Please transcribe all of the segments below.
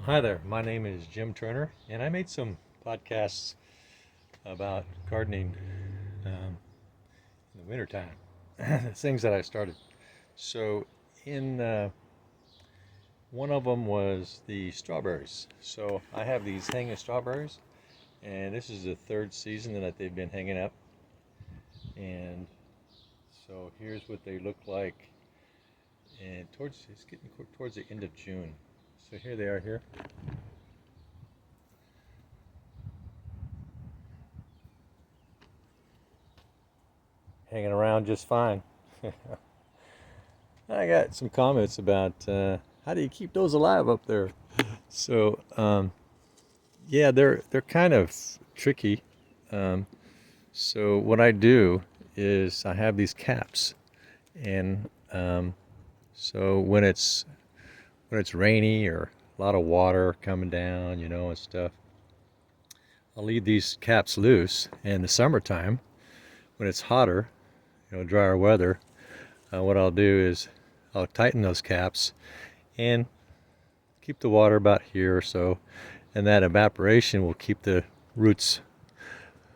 Hi there, my name is Jim Turner, and I made some podcasts about gardening in the wintertime, things that I started. So, in one of them was the strawberries. So, I have these hanging strawberries, and this is the third season that they've been hanging up. And so, here's what they look like, and it's getting towards the end of June. So, here they are here. Hanging around just fine. I got some comments about how do you keep those alive up there? So yeah, they're kind of tricky. Um, so what I do is I have these caps, and so when it's rainy or a lot of water coming down, and stuff, I'll leave these caps loose. In the summertime, when it's hotter, drier weather, what I'll do is I'll tighten those caps and keep the water about here or so, and that evaporation will keep the roots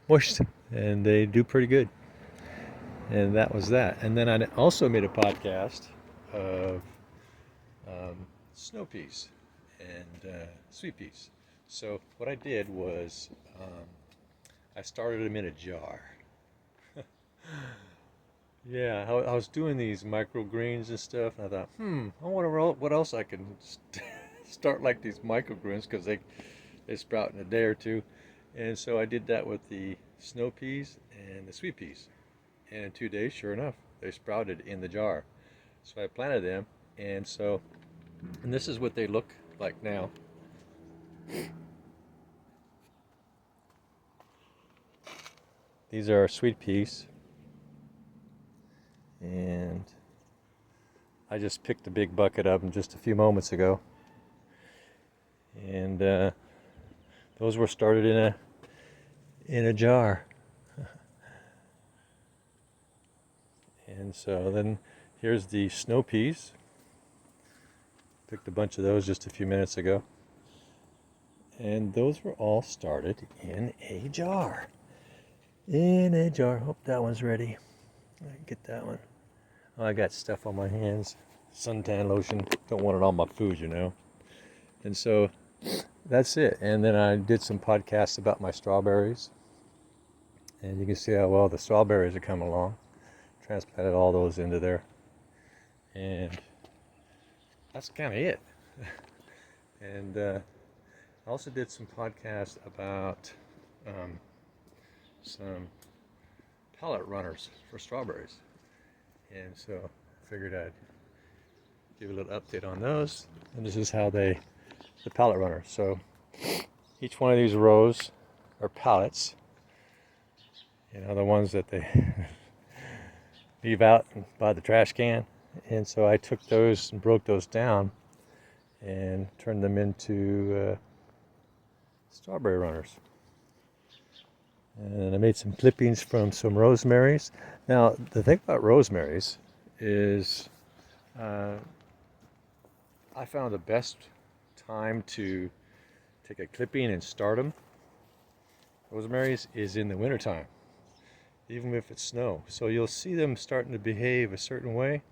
moist, and they do pretty good. And that was that. And then I also made a podcast of snow peas and sweet peas. So what I did was I started them in a jar. Yeah, I was doing these microgreens and stuff, and I thought, I wonder what else I can start like these microgreens, because they sprout in a day or two. And so I did that with the snow peas and the sweet peas. And in 2 days, sure enough, they sprouted in the jar. So I planted them, and this is what they look like now. These are sweet peas, and I just picked a big bucket of them just a few moments ago. And those were started in a jar. And so then here's the snow peas. Picked a bunch of those just a few minutes ago. And those were all started in a jar. In a jar. Hope that one's ready. I can get that one. Oh, I got stuff on my hands. Suntan lotion. Don't want it on my food. And so that's it. And then I did some podcasts about my strawberries. And you can see how well the strawberries are coming along. Transplanted all those into there. And that's kind of it. And I also did some podcasts about some pallet runners for strawberries. And so I figured I'd give a little update on those. And this is how the pallet runner. So each one of these rows are pallets. The ones that they leave out by the trash can. And so I took those and broke those down and turned them into strawberry runners. And I made some clippings from some rosemaries. Now, the thing about rosemaries is I found the best time to take a clipping and start them. Rosemaries is in the wintertime, even if it's snow. So you'll see them starting to behave a certain way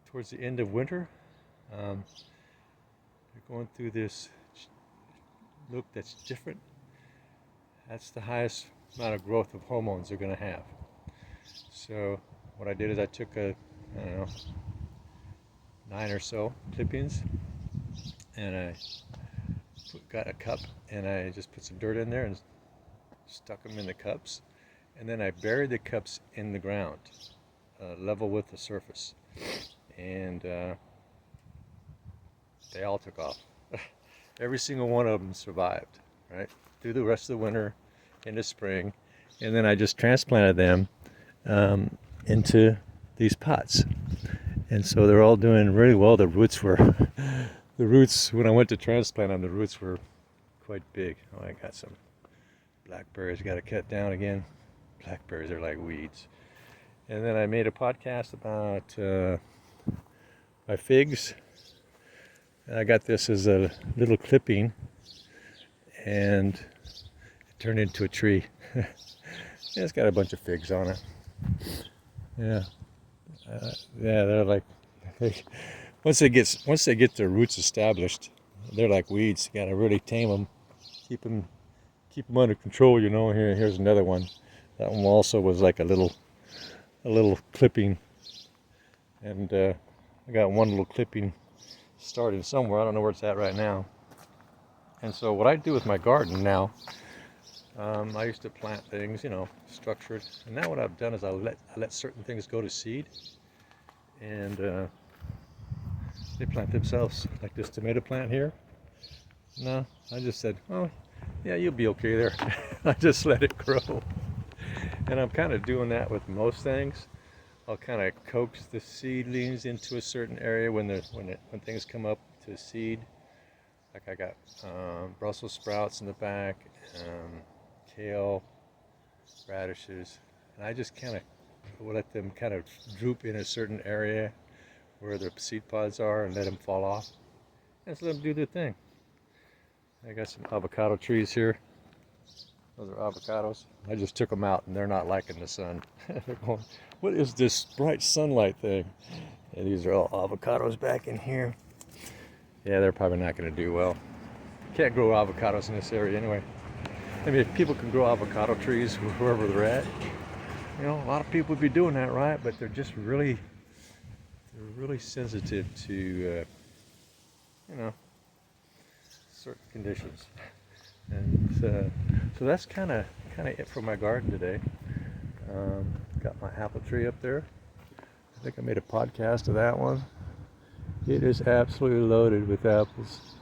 towards the end of winter. They're going through this look that's different. That's the highest amount of growth of hormones they're going to have. So what I did is I took I don't know, 9 or so clippings, and I got a cup, and I just put some dirt in there and stuck them in the cups, and then I buried the cups in the ground, level with the surface, and they all took off. Every single one of them survived, right, through the rest of the winter into spring, and then I just transplanted them into these pots, and so they're all doing really well. The roots when I went to transplant them, the roots were quite big. Oh, I got some blackberries got to cut down again. Blackberries are like weeds. And then I made a podcast about my figs. I got this as a little clipping, and it turned into a tree. It's got a bunch of figs on it. Yeah, yeah, they're like they, once they get their roots established, they're like weeds. You gotta really tame them, keep them keep them under control. Here's another one. That one also was like a little clipping, and I got one little clipping starting somewhere. I don't know where it's at right now. And so what I do with my garden now, I used to plant things, structured. And now what I've done is I let certain things go to seed, and they plant themselves. Like this tomato plant here. No, I just said, oh, yeah, you'll be okay there. I just let it grow. And I'm kind of doing that with most things. I'll kind of coax the seedlings into a certain area when things come up to seed. Like I got Brussels sprouts in the back, kale, radishes, and I just kind of let them kind of droop in a certain area where their seed pods are and let them fall off. And just let them do their thing. I got some avocado trees here. Those are avocados. I just took them out and they're not liking the sun. They're going, what is this bright sunlight thing? And these are all avocados back in here. Yeah, they're probably not going to do well. Can't grow avocados in this area anyway. I mean, if people can grow avocado trees wherever they're at, a lot of people would be doing that, right? But they're just really sensitive to, certain conditions. And so that's kind of it for my garden today. Got my apple tree up there. I think I made a podcast of that one. It is absolutely loaded with apples.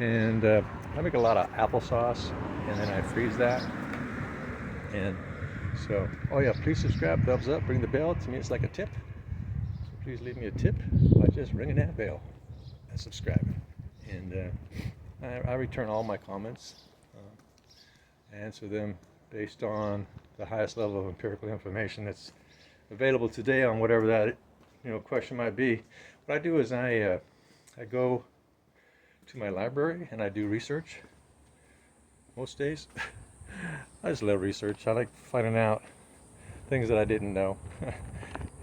And I make a lot of applesauce, and then I freeze that. And so, oh yeah, please subscribe, thumbs up, ring the bell. To me, it's like a tip. So please leave me a tip by just ringing that bell and subscribing. And I return all my comments, answer them based on the highest level of empirical information that's available today on whatever that question might be. What I do is I go to my library and I do research most days. I just love research. I like finding out things that I didn't know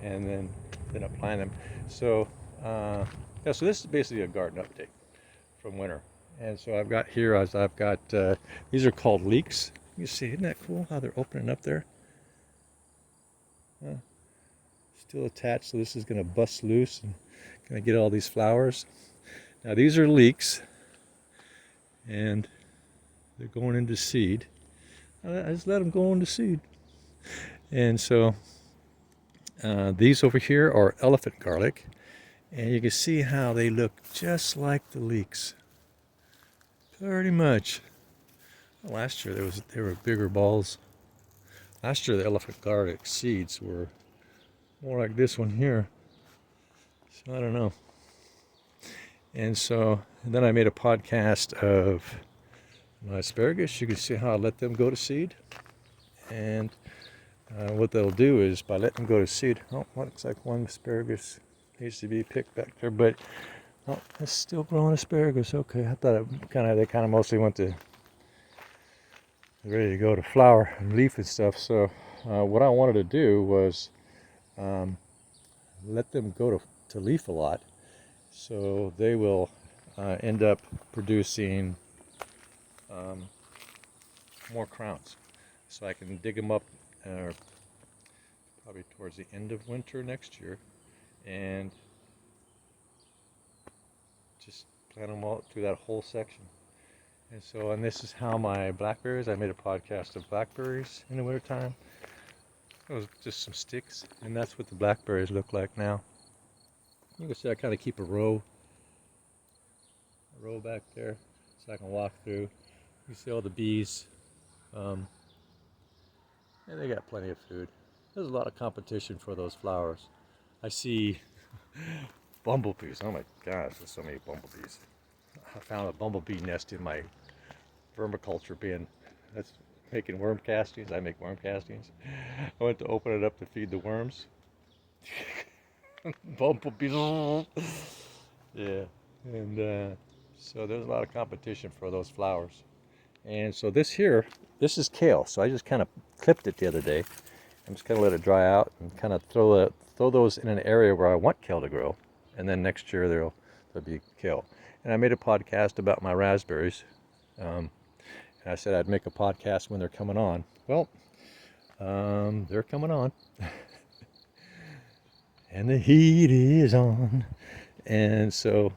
and then applying them. So yeah, so this is basically a garden update from winter. And so I've got these are called leeks. You see, isn't that cool how they're opening up there? Still attached, so this is going to bust loose and going to get all these flowers. Now these are leeks, and they're going into seed. I just let them go into seed. And so these over here are elephant garlic, and you can see how they look just like the leeks. Pretty much. Last year they were bigger balls. Last year the elephant garlic seeds were more like this one here. So I don't know. And then I made a podcast of my asparagus. You can see how I let them go to seed. And what they'll do is by letting them go to seed. Oh, looks like one asparagus needs to be picked back there, but oh, it's still growing asparagus. Okay, I thought they kind of mostly went to ready to go to flower and leaf and stuff. So what I wanted to do was let them go to leaf a lot, so they will end up producing more crowns. So I can dig them up probably towards the end of winter next year, and just plant them all through that whole section. And this is how my blackberries, I made a podcast of blackberries in the wintertime. It was just some sticks, and that's what the blackberries look like now. You can see I kind of keep a row back there so I can walk through. You see all the bees, and they got plenty of food. There's a lot of competition for those flowers. I see bumblebees. Oh my gosh, there's so many bumblebees. I found a bumblebee nest in my vermiculture bin. That's making worm castings. I make worm castings. I went to open it up to feed the worms. Bumblebees. Yeah. And so there's a lot of competition for those flowers. And so this is kale. So I just kind of clipped it the other day. I'm just gonna let it dry out and kind of throw those in an area where I want kale to grow. And then next year there'll be kale. And I made a podcast about my raspberries. And I said I'd make a podcast when they're coming on. Well, they're coming on. And the heat is on. And so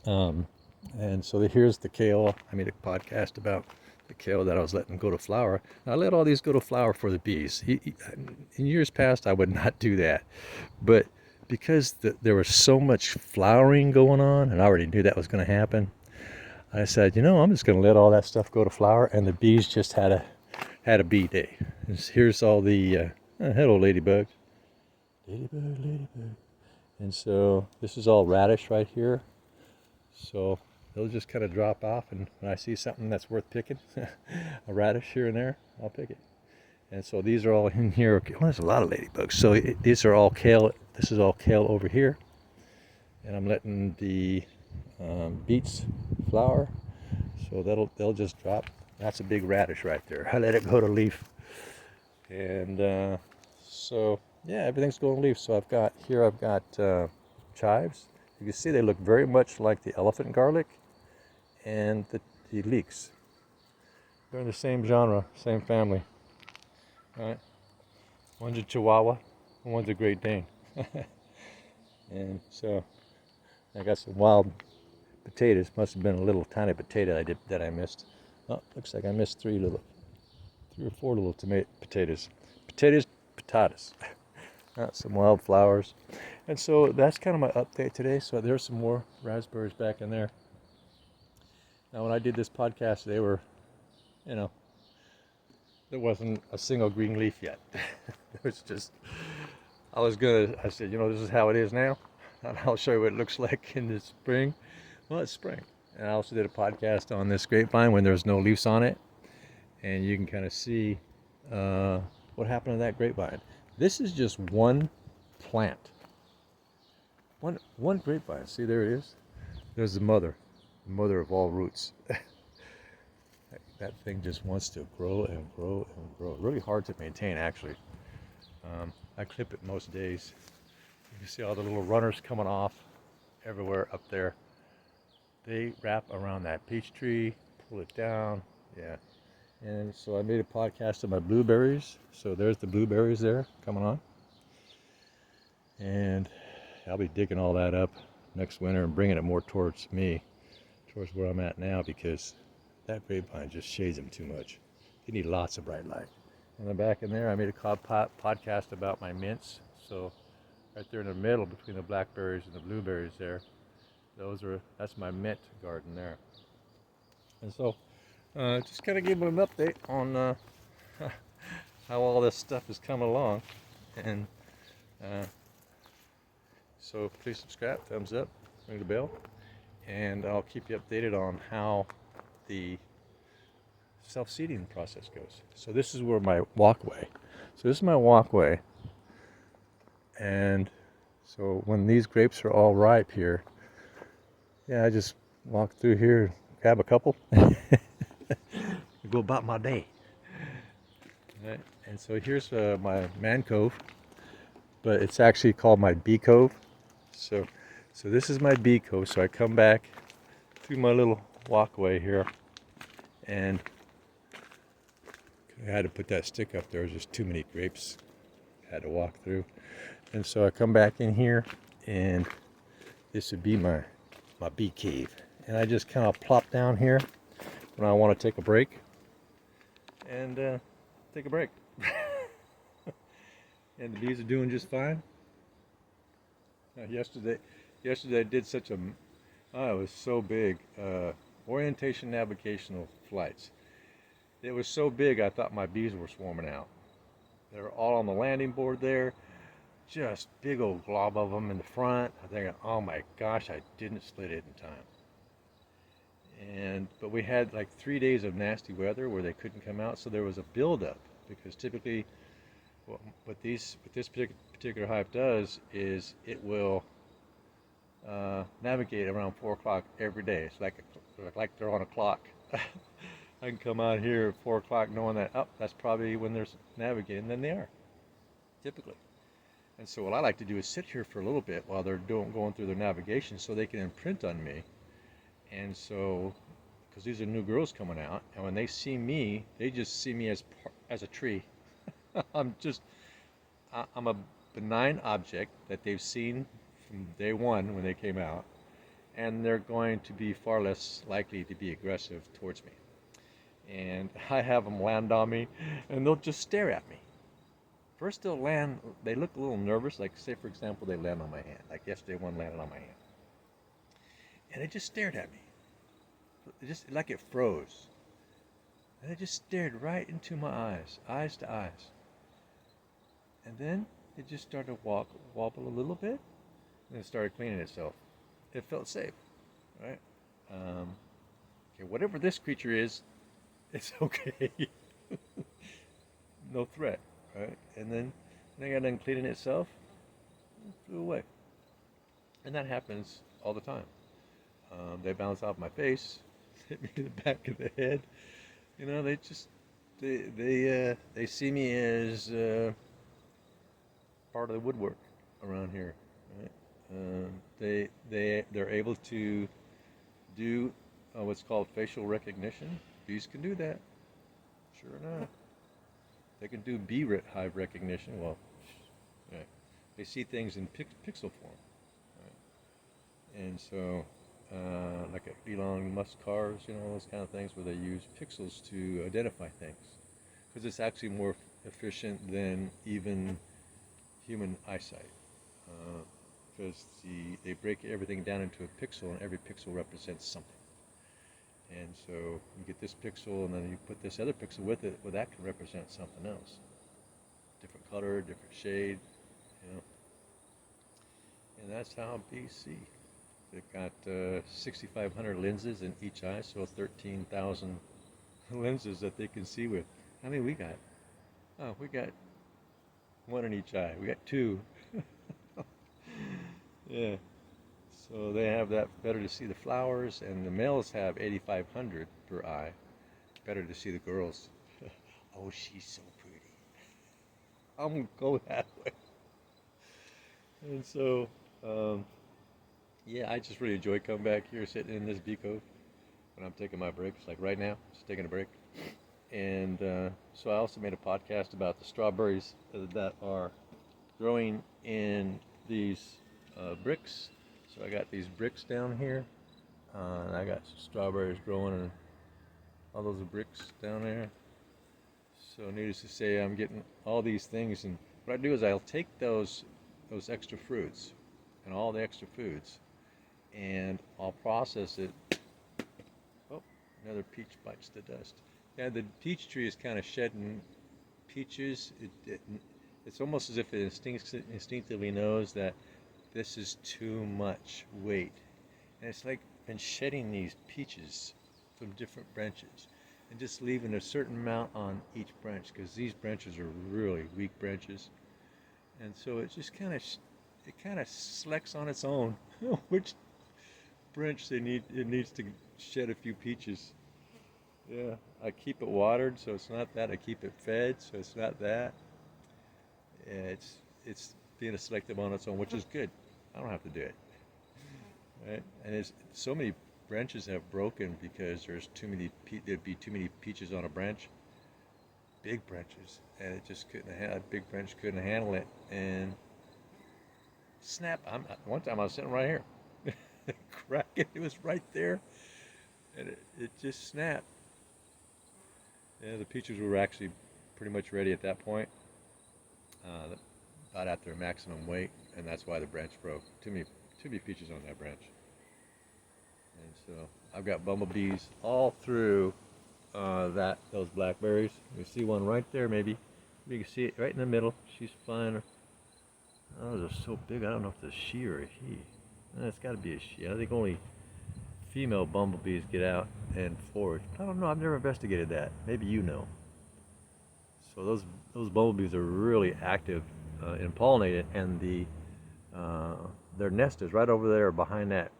here's the kale. I made a podcast about the kale that I was letting go to flower. I let all these go to flower for the bees. In years past, I would not do that. But because there was so much flowering going on, and I already knew that was going to happen, I said, I'm just going to let all that stuff go to flower, and the bees just had a bee day. Here's all the, hello ladybug. Ladybug, ladybug. And so this is all radish right here. So they'll just kind of drop off, and when I see something that's worth picking, a radish here and there, I'll pick it. And so these are all in here. Well, there's a lot of ladybugs. So these are all kale. This is all kale over here. And I'm letting the beets flower. So they'll just drop. That's a big radish right there. I let it go to leaf. And so yeah, everything's going to leaf. So I've got chives. You can see they look very much like the elephant garlic and the leeks. They're in the same genre, same family. All right. One's a Chihuahua, and one's a Great Dane. And so I got some wild potatoes. Must have been a little tiny potato that I missed. Oh, looks like I missed three or four little potatoes. Potatoes. Some wildflowers. And so that's kind of my update today. So there's some more raspberries back in there. Now when I did this podcast, they were, there wasn't a single green leaf yet. It was just, I said, this is how it is now. And I'll show you what it looks like in the spring. Well, it's spring. And I also did a podcast on this grapevine when there's no leaves on it. And you can kind of see what happened to that grapevine. This is just one plant. One grapevine. See, there it is. There's the mother of all roots. That thing just wants to grow and grow and grow. Really hard to maintain, actually. I clip it most days. You can see all the little runners coming off everywhere up there. They wrap around that peach tree, pull it down. Yeah. And so I made a podcast of my blueberries. So there's the blueberries there coming on. And I'll be digging all that up next winter and bringing it more towards me, towards where I'm at now, because that grapevine just shades them too much. You need lots of bright light. And then back in there, I made a podcast about my mints. So right there in the middle between the blackberries and the blueberries there, that's my mint garden there. And so just kind of give them an update on how all this stuff is coming along. And so please subscribe, thumbs up, ring the bell, and I'll keep you updated on how the self-seeding process goes. So this is where my walkway. So this is my walkway. And so when these grapes are all ripe here, I just walk through here, grab a couple, and go about my day. Right. And so here's my man cove, but it's actually called my bee cove. So this is my bee cove. So I come back through my little walkway here, and I had to put that stick up there. There's just too many grapes I had to walk through. And so I come back in here, and this would be my bee cave. And I just kind of plop down here when I want to take a break, and take a break. And the bees are doing just fine. Yesterday I did it was so big, orientation navigational flights. It was so big I thought my bees were swarming out. They were all on the landing board there, just big old glob of them in the front. I'm thinking, oh my gosh, I didn't split it in time. But we had like 3 days of nasty weather where they couldn't come out, so there was a buildup, because typically what this particular hive does is it will navigate around 4 o'clock every day. It's like they're on a clock. I can come out here at 4 o'clock knowing that, oh, that's probably when they're navigating, and then they are, typically. And so what I like to do is sit here for a little bit while they're going through their navigation so they can imprint on me. And so, because these are new girls coming out, and when they see me, they just see me as a tree. I'm just, I'm a benign object that they've seen from day one when they came out, and they're going to be far less likely to be aggressive towards me. And I have them land on me, and they'll just stare at me. First they'll land, they look a little nervous, like say for example they land on my hand, like yesterday one landed on my hand. And it just stared at me. It just like it froze. And it just stared right into my eyes, eyes to eyes. And then it just started to wobble a little bit, and it started cleaning itself. It felt safe, right? Okay, whatever this creature is, it's okay. No threat, right? And then when it got done cleaning itself, it flew away. And that happens all the time. They bounce off my face, hit me in the back of the head. You know, they see me as part of the woodwork around here. Right? They're able to do what's called facial recognition. Bees can do that. Sure enough, they can do bee hive recognition. Well, right. They see things in pixel form, right? And so, like Elon Musk cars, you know, those kind of things where they use pixels to identify things, because it's actually more efficient than even human eyesight. Because they break everything down into a pixel, and every pixel represents something. And so you get this pixel, and then you put this other pixel with it, well, that can represent something else. Different color, different shade, you know. And that's how bees see. They've got 6,500 lenses in each eye, so 13,000 lenses that they can see with. How many we got? Oh, we got one in each eye. We got two. Yeah. So they have that better to see the flowers, and the males have 8,500 per eye. Better to see the girls. Oh, she's so pretty. I'm gonna go that way. And so, yeah, I just really enjoy coming back here, sitting in this bee cove when I'm taking my breaks, like right now, just taking a break. And so I also made a podcast about the strawberries that are growing in these bricks. So I got these bricks down here, and I got some strawberries growing in all those bricks down there. So needless to say, I'm getting all these things, and what I do is I'll take those extra fruits and all the extra foods, and I'll process it. Oh, another peach bites the dust. Yeah, the peach tree is kind of shedding peaches. It's almost as if it instinctively knows that this is too much weight. And it's like been shedding these peaches from different branches and just leaving a certain amount on each branch, because these branches are really weak branches. And so it just kind of selects on its own which branch it needs to shed a few peaches. Yeah, I keep it watered, so it's not that. I keep it fed, so it's not that. Yeah, it's being selective on its own, which is good. I don't have to do it, right? And so many branches have broken because there's too many. There'd be too many peaches on a branch, big branches, and it just couldn't. A big branch couldn't handle it, and snap! One time I was sitting right here, cracking. It was right there, and it just snapped. Yeah, the peaches were actually pretty much ready at that point. About at their maximum weight, and that's why the branch broke. Too many peaches on that branch. And so I've got bumblebees all through those blackberries. You see one right there, maybe. You can see it right in the middle. She's flying. Oh, they're so big. I don't know if it's a she or a he. It's got to be a she. I think only female bumblebees get out and forage. I don't know. I've never investigated that. Maybe you know. So those bumblebees are really active in pollinating, and their nest is right over there behind that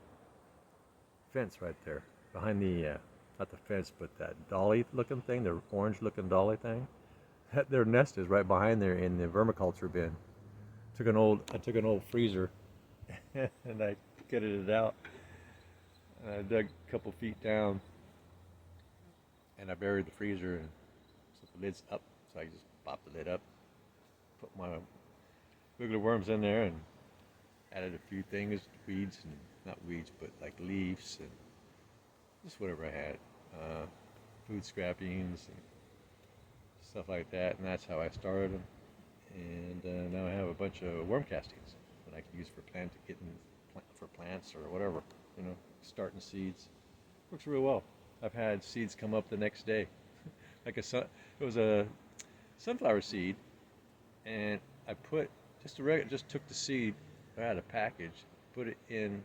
fence right there, behind the not the fence, but that dolly looking thing, the orange looking dolly thing. Their nest is right behind there in the vermiculture bin. I took an old freezer and I kitted it out. And I dug a couple feet down and I buried the freezer and so the lid's up. So I just popped the lid up, put my wiggler worms in there, and added a few things, weeds and not weeds, but like leaves and just whatever I had, food scrappings and stuff like that. And that's how I started them. And now I have a bunch of worm castings that I can use for for plants or whatever, starting seeds. Works real well. I've had seeds come up the next day. It was a sunflower seed, and I put just took the seed out of a package, put it in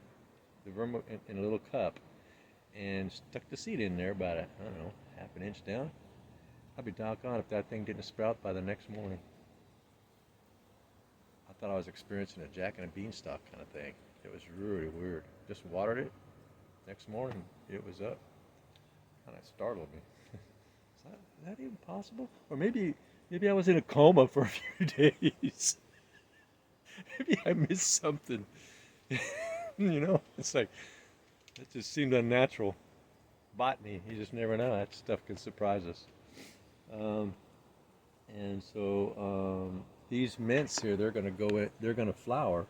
in a little cup, and stuck the seed in there about I don't know, half an inch down. I'd be doggone if that thing didn't sprout by the next morning. I thought I was experiencing a jack and a beanstalk kind of thing. It was really weird. Just watered it. Next morning, it was up. Kind of startled me. Is that even possible? Or maybe I was in a coma for a few days. Maybe I missed something. It's like, it just seemed unnatural. Botany, you just never know. That stuff can surprise us. And so these mints here, they're going to flower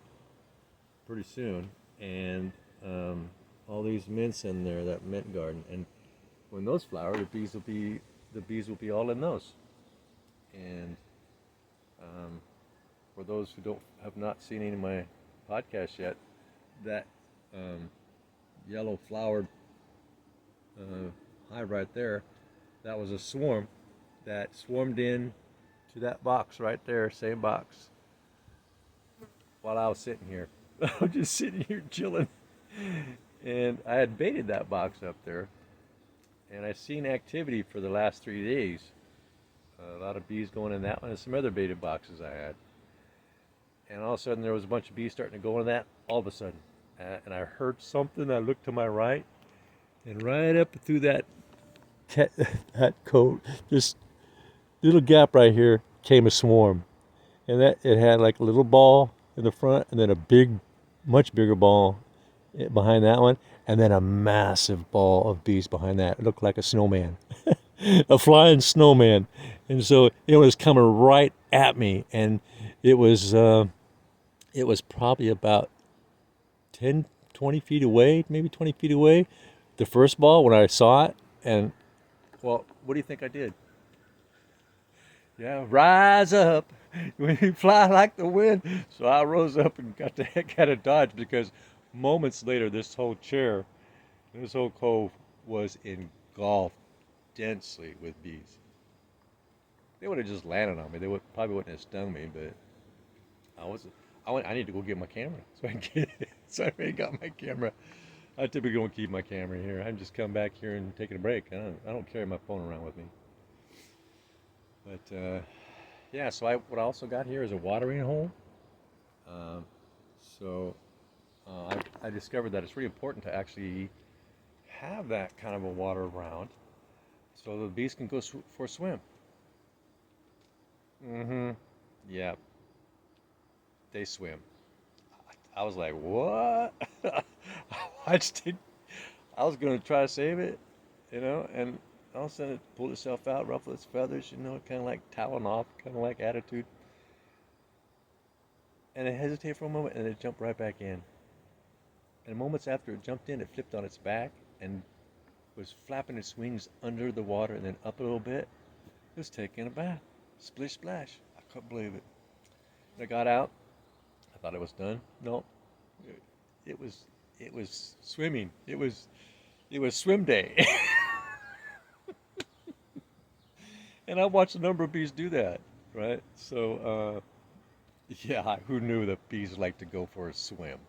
pretty soon, and all these mints in there, that mint garden, and when those flower, the bees will be all in those. And for those who have not seen any of my podcasts yet, that yellow flowered hive right there, that was a swarm that swarmed in to that box right there, same box, while I was sitting here. I was just sitting here chilling, and I had baited that box up there, and I seen activity for the last 3 days. A lot of bees going in that one and some other baited boxes I had. And all of a sudden there was a bunch of bees starting to go in that all of a sudden. And I heard something, I looked to my right, and right up through that coat, this little gap right here, came a swarm. And it had like a little ball in the front, and then a much bigger ball behind that one, and then a massive ball of bees behind that. It looked like a snowman, a flying snowman. And so it was coming right at me, and it was probably about 10, 20 feet away, maybe 20 feet away. The first ball, when I saw it, and well, what do you think I did? Yeah, rise up when you fly like the wind. So I rose up and got the heck out of Dodge, because moments later, this whole cove was engulfed densely with bees. They would have just landed on me. Probably wouldn't have stung me, but I need to go get my camera. So I get it. So I already got my camera. I typically don't keep my camera here. I just come back here and taking a break. I don't carry my phone around with me. But yeah, so what I also got here is a watering hole. So I discovered that it's really important to actually have that kind of a water around, so the bees can go for a swim. Mm-hmm. Yeah, they swim. I was like, what? I just did. I was gonna try to save it, and all of a sudden it pulled itself out, ruffled its feathers, kind of like toweling off, kind of like attitude. And it hesitated for a moment, and it jumped right back in. And moments after it jumped in, it flipped on its back and was flapping its wings under the water and then up a little bit. It was taking a bath. Splish splash. I couldn't believe it. I got out. I thought it was done. No, it was swimming. It was swim day. And I watched a number of bees do that, right? So yeah, who knew that bees like to go for a swim?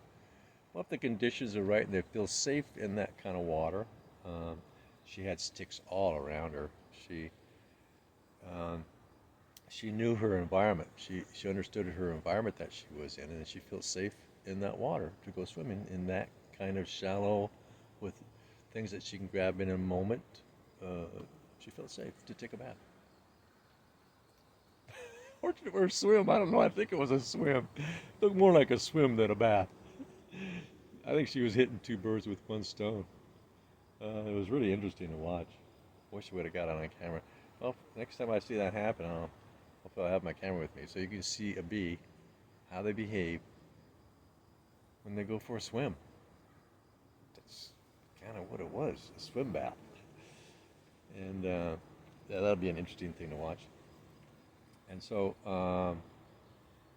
Well, if the conditions are right and they feel safe in that kind of water. She had sticks all around her. Um, she knew her environment. She understood her environment that she was in, and she felt safe in that water to go swimming in that kind of shallow with things that she can grab in a moment. Uh, she felt safe to take a bath. Or swim. I don't know. I think it was a swim. It looked more like a swim than a bath. I think she was hitting two birds with one stone. It was really interesting to watch. Wish I would have got on camera. Well, next time I see that happen, hopefully I'll have my camera with me so you can see a bee, how they behave when they go for a swim. That's kind of what it was, a swim bath. And yeah, that'll be an interesting thing to watch. And so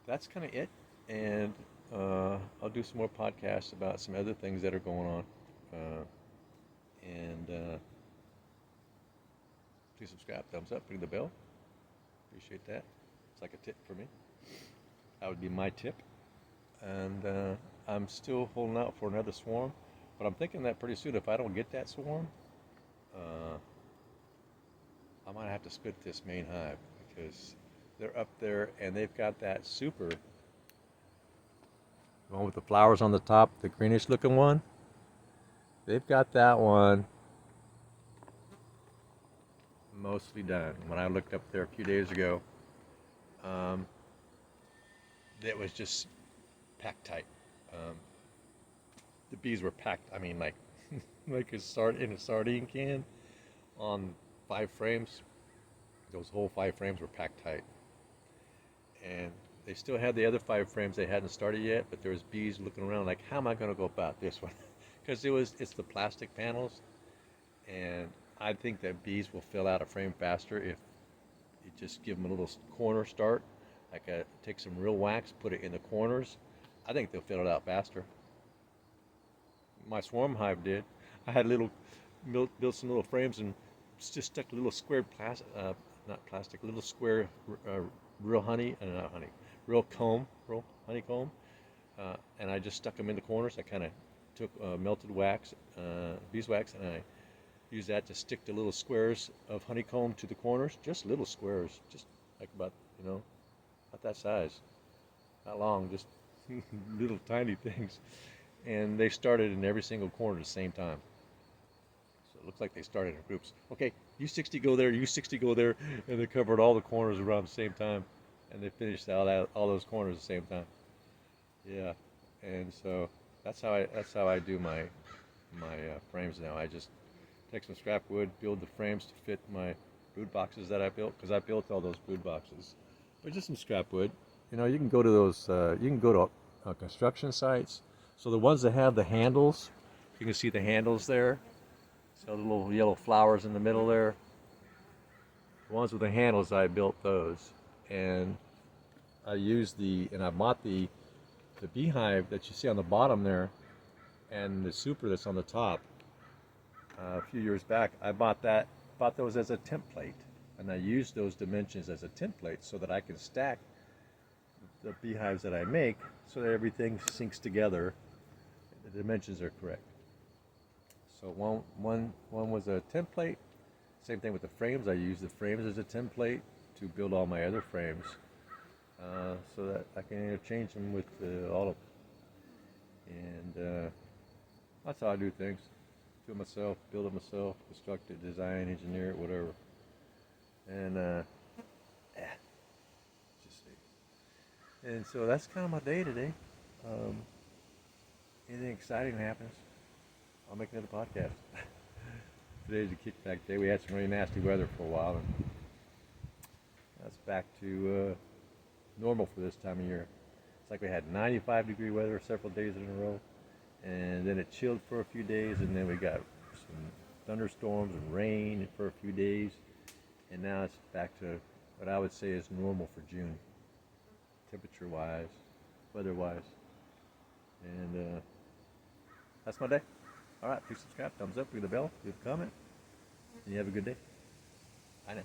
that's kind of it. And I'll do some more podcasts about some other things that are going on. And please subscribe, thumbs up, ring the bell. Appreciate that. It's like a tip for me. That would be my tip. And I'm still holding out for another swarm. But I'm thinking that pretty soon, if I don't get that swarm, I might have to split this main hive because they're up there and they've got that super, the one with the flowers on the top, the greenish looking one. They've got that one mostly done. When I looked up there a few days ago, it was just packed tight. The bees were packed. I mean, like like in a sardine can on 5 frames. Those whole 5 frames were packed tight, and they still had the other 5 frames they hadn't started yet. But there was bees looking around like, how am I going to go about this one? Because it's the plastic panels, and I think that bees will fill out a frame faster if you just give them a little corner start, take some real wax, put it in the corners. I think they'll fill it out faster. My swarm hive did. I had built some little frames and just stuck little square not plastic, little square real not honey, real honeycomb, and I just stuck them in the corners. I kind of took melted wax, beeswax, and I used that to stick the little squares of honeycomb to the corners, just little squares, just like about, about that size, not long, just little tiny things. And they started in every single corner at the same time. So it looks like they started in groups. Okay, you 60 go there, you 60 go there, and they covered all the corners around the same time, and they finished all those corners at the same time. Yeah, and so that's how I do my frames now. I just take some scrap wood, build the frames to fit my brood boxes that I built, because I built all those brood boxes. But just some scrap wood. You can go to those. You can go to construction sites. So the ones that have the handles, you can see the handles there. So the little yellow flowers in the middle there. The ones with the handles, I built those, and I bought the beehive that you see on the bottom there, and the super that's on the top. A few years back, I bought those as a template, and I used those dimensions as a template so that I can stack the beehives that I make so that everything syncs together. The dimensions are correct. So one was a template. Same thing with the frames. I used the frames as a template to build all my other frames, so that I can interchange them with all of them. And that's how I do things. Do it myself, build it myself, construct it, design, engineer it, whatever. And and so that's kind of my day today. Anything exciting happens, I'll make another podcast. Today's a kickback day. We had some really nasty weather for a while, and that's back to normal for this time of year. It's like we had 95-degree weather several days in a row, and then it chilled for a few days, and then we got some thunderstorms and rain for a few days, and now it's back to what I would say is normal for June, temperature-wise, weather-wise. And that's my day. All right, please subscribe, thumbs up, ring the bell, leave a comment, and you have a good day. Bye now.